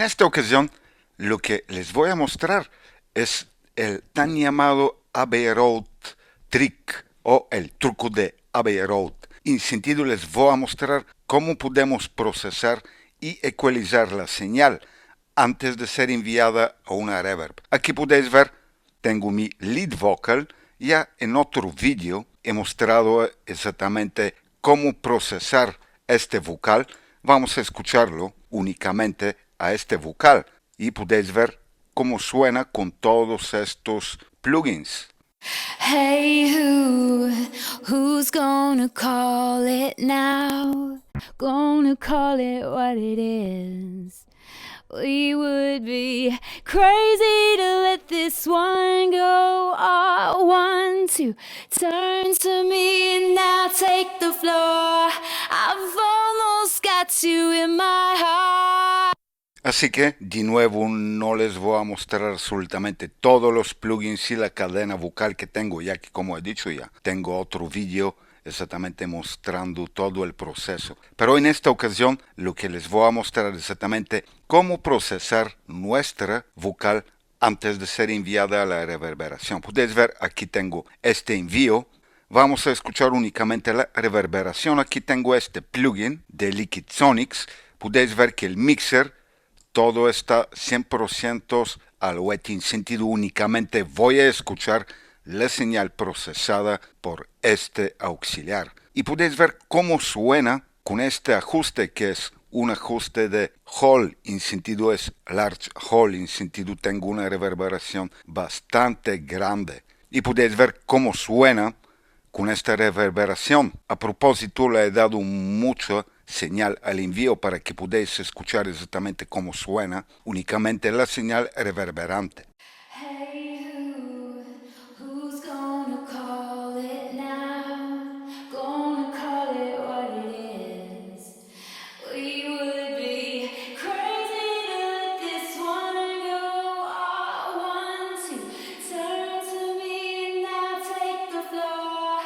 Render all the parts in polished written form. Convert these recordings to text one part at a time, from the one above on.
esta ocasión, lo que les voy a mostrar es el tan llamado Abbey Road Trick o el truco de Abbey Road. En sentido, les voy a mostrar cómo podemos procesar y ecualizar la señal antes de ser enviada a una reverb. Aquí podéis ver, tengo mi lead vocal. Ya en otro vídeo he mostrado exactamente cómo procesar este vocal. Vamos a escucharlo únicamente a este vocal y podéis ver cómo suena con todos estos plugins. Hey, who's gonna call it now? Gonna call it what it is. We would be crazy to let this one go. Oh, 1, 2, turn to me and now take the floor. I've almost got you in my heart. Así que, de nuevo, no les voy a mostrar absolutamente todos los plugins y la cadena vocal que tengo, ya que, como he dicho ya, tengo otro vídeo exactamente mostrando todo el proceso. Pero en esta ocasión, lo que les voy a mostrar es exactamente cómo procesar nuestra vocal antes de ser enviada a la reverberación. Podéis ver, aquí tengo este envío. Vamos a escuchar únicamente la reverberación. Aquí tengo este plugin de Liquid Sonics. Podéis ver que el mixer todo está 100% al wet, en sentido únicamente voy a escuchar la señal procesada por este auxiliar. Y podéis ver cómo suena con este ajuste que es un ajuste de Hall, en sentido es large Hall, en sentido tengo una reverberación bastante grande. Y podéis ver cómo suena con esta reverberación. A propósito, le he dado mucha señal al envío para que podáis escuchar exactamente cómo suena únicamente la señal reverberante. Hey, who's gonna call it now? Gonna call it what it is. We would be crazy to let this one go. Oh, 1, 2, turn to me and now take the floor.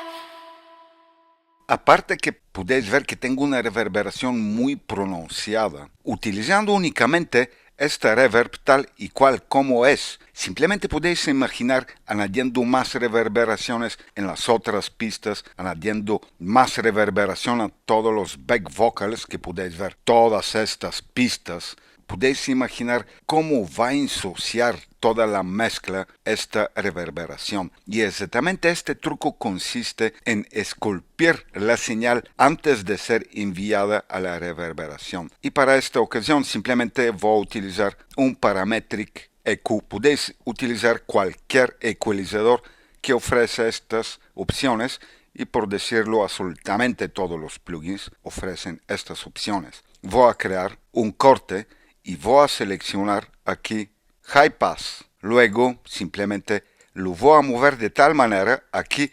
Aparte que podéis ver que tengo una reverberación muy pronunciada, utilizando únicamente esta reverb tal y cual como es. Simplemente podéis imaginar añadiendo más reverberaciones en las otras pistas, añadiendo más reverberación a todos los back vocals que podéis ver todas estas pistas. Podéis imaginar cómo va a ensuciar toda la mezcla esta reverberación. Y exactamente este truco consiste en esculpir la señal antes de ser enviada a la reverberación. Y para esta ocasión simplemente voy a utilizar un parametric EQ. Podéis utilizar cualquier ecualizador que ofrece estas opciones y por decirlo absolutamente todos los plugins ofrecen estas opciones. Voy a crear un corte y voy a seleccionar aquí High Pass. Luego simplemente lo voy a mover de tal manera aquí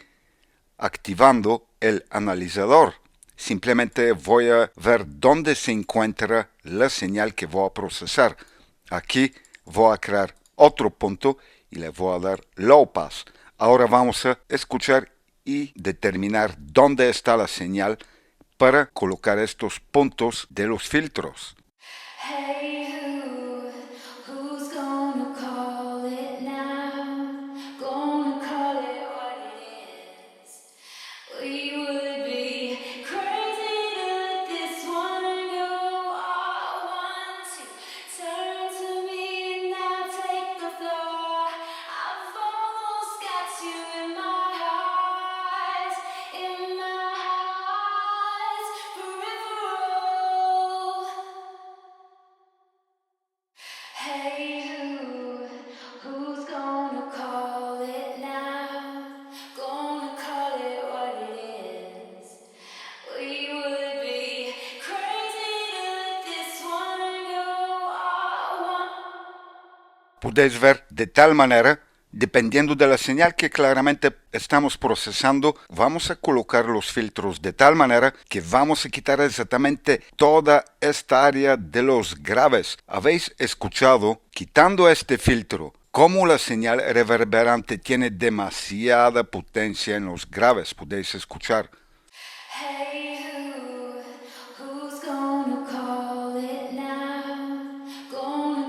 activando el analizador. Simplemente voy a ver dónde se encuentra la señal que voy a procesar. Aquí voy a crear otro punto y le voy a dar Low Pass. Ahora vamos a escuchar y determinar dónde está la señal para colocar estos puntos de los filtros. Hey, who's gonna call it now? Gonna call it what it is. We would be crazy to let this one go. Oh, 1, 2, turn to me and now take the floor. I've almost got you in my heart, peripheral. Hey, who's gonna call it now? Gonna call it what it is. We would be crazy to let this one go. Oh, Podéis ver de tal manera, dependiendo de la señal que claramente estamos procesando, vamos a colocar los filtros de tal manera que vamos a quitar exactamente toda esta área de los graves. ¿Habéis escuchado? Quitando este filtro, cómo la señal reverberante tiene demasiada potencia en los graves, podéis escuchar. Hey, who's gonna call it now? Gonna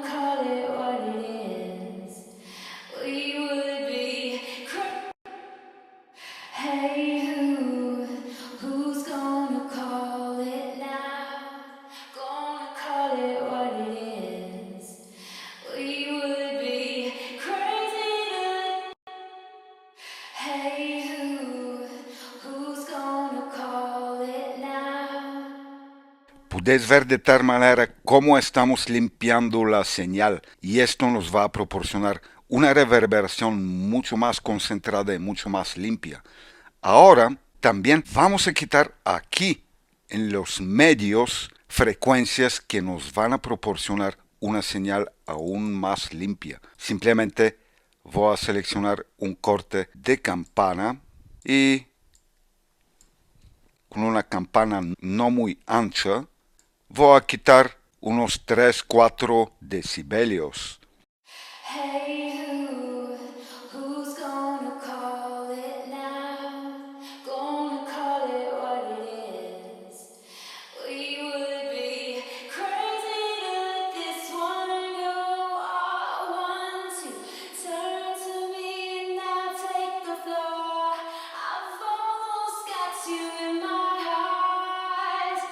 Hey, who's gonna call it now? Puedes ver de tal manera cómo estamos limpiando la señal y esto nos va a proporcionar una reverberación mucho más concentrada y mucho más limpia. Ahora también vamos a quitar aquí en los medios frecuencias que nos van a proporcionar una señal aún más limpia. Simplemente voy a seleccionar un corte de campana y con una campana no muy ancha voy a quitar unos 3-4 decibelios. Hey, who's gonna call it now? Gonna call it what it is. We would be crazy to let this one go. I want to turn to me and now take the floor. I've almost got you in my eyes,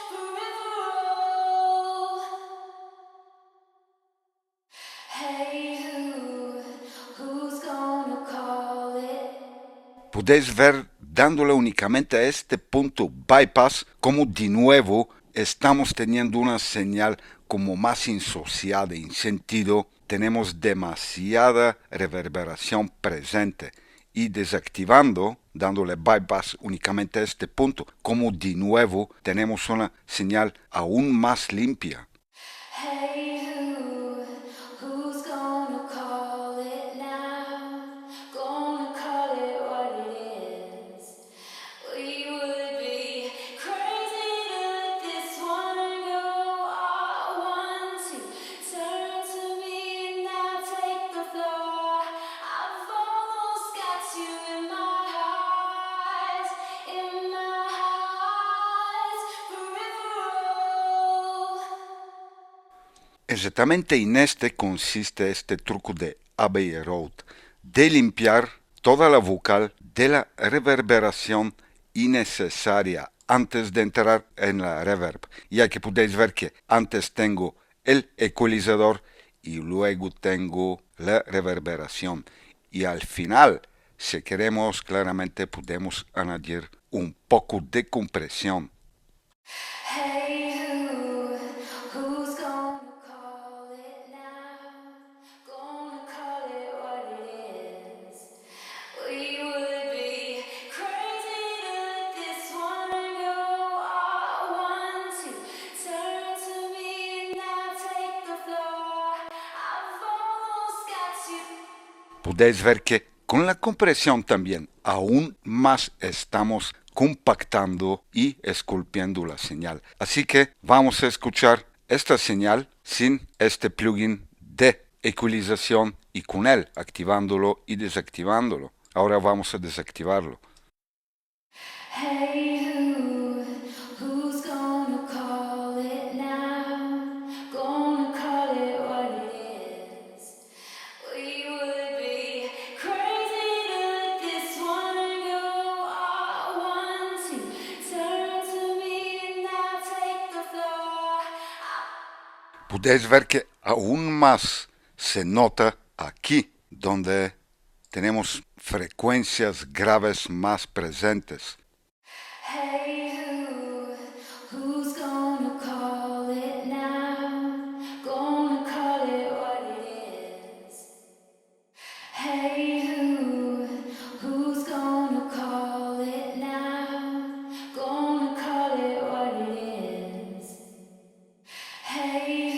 forever. Hey, who's gonna call it? Podéis ver dándole únicamente a este punto bypass como de nuevo estamos teniendo una señal como más insociada en sentido tenemos demasiada reverberación presente y desactivando dándole bypass únicamente a este punto como de nuevo tenemos una señal aún más limpia. Hey, who's gonna call it now? Gonna call it what it is. We would be crazy to let this one go. I want to turn to me and now take the floor. I've almost got you in my eyes, forever. Exactamente en este consiste este truco de Abbey Road, de limpiar toda la vocal de la reverberación innecesaria antes de entrar en la reverb, ya que podéis ver que antes tengo el ecualizador y luego tengo la reverberación y al final, si queremos claramente podemos añadir un poco de compresión. Hey, who's gonna call it now? Gonna call it what it is. We would be crazy to let this one go. I want to turn to me and now take the floor. I've almost got you. Podéis ver que con la compresión también aún más estamos compactando y esculpiendo la señal. Así que vamos a escuchar esta señal sin este plugin de ecualización y con él activándolo y desactivándolo. Ahora vamos a desactivarlo. Hey, who's gonna call it now? Gonna call it what it is. We would be crazy to let this one go. I want to turn to me and now take the floor. Podéis ver que aún más se nota aquí donde tenemos frecuencias graves más presentes. Hey, who's gonna call it now? Gonna call it what it is. Hey, who's gonna call it now? Gonna call it what it is. Hey,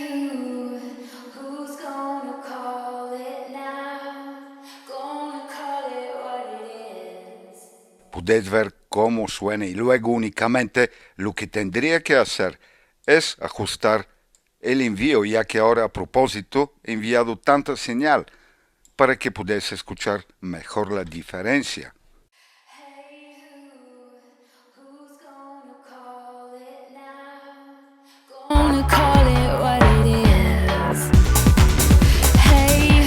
who's gonna call it now? Gonna call it what it is. Podéis ver cómo suena y luego únicamente lo que tendría que hacer es ajustar el envío, ya que ahora a propósito he enviado tanta señal para que podáis escuchar mejor la diferencia. Hey, who's gonna call it now? Gonna call it what it is. Hey,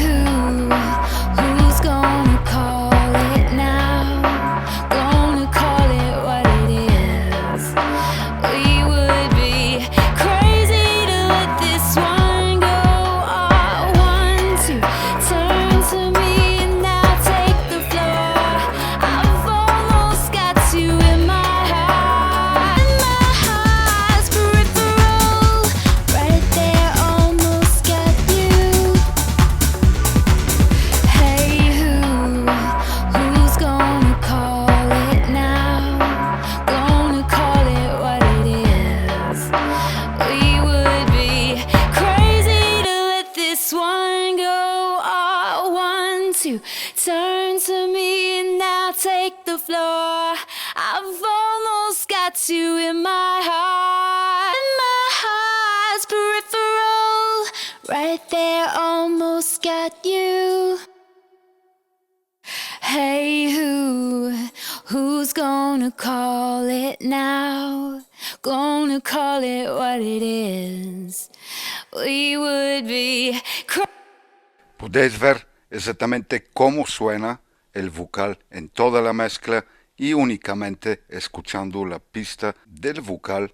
who's gonna call it now? Gonna call it what it is. We would be crazy to let this one go. I want to turn to me to turn to me and now take the floor. I've almost got you in my heart. In my heart's peripheral, right there, almost got you. Hey, who's gonna call it now? Gonna call it what it is. We would be Podéis ver exactamente cómo suena el vocal en toda la mezcla y únicamente escuchando la pista del vocal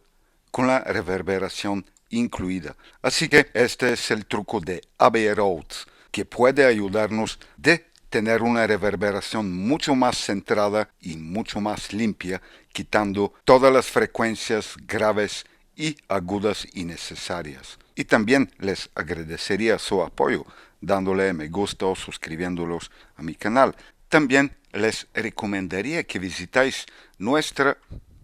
con la reverberación incluida. Así que este es el truco de Abbey Road, que puede ayudarnos de tener una reverberación mucho más centrada y mucho más limpia, quitando todas las frecuencias graves y agudas innecesarias. Y también les agradecería su apoyo dándole me gusta o suscribiéndolos a mi canal. También les recomendaría que visitáis nuestra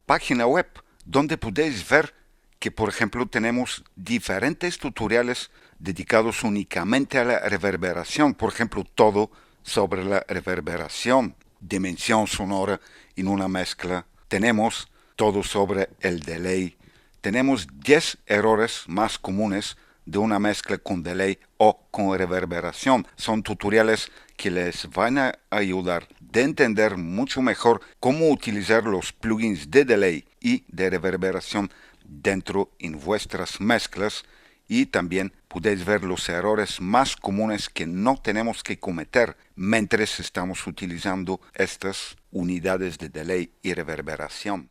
página web, donde podéis ver que, por ejemplo, tenemos diferentes tutoriales dedicados únicamente a la reverberación. Por ejemplo, todo sobre la reverberación, dimensión sonora en una mezcla. Tenemos todo sobre el delay. Tenemos 10 errores más comunes de una mezcla con delay o con reverberación. Son tutoriales que les van a ayudar de entender mucho mejor cómo utilizar los plugins de delay y de reverberación dentro en vuestras mezclas, y también podéis ver los errores más comunes que no tenemos que cometer mientras estamos utilizando estas unidades de delay y reverberación.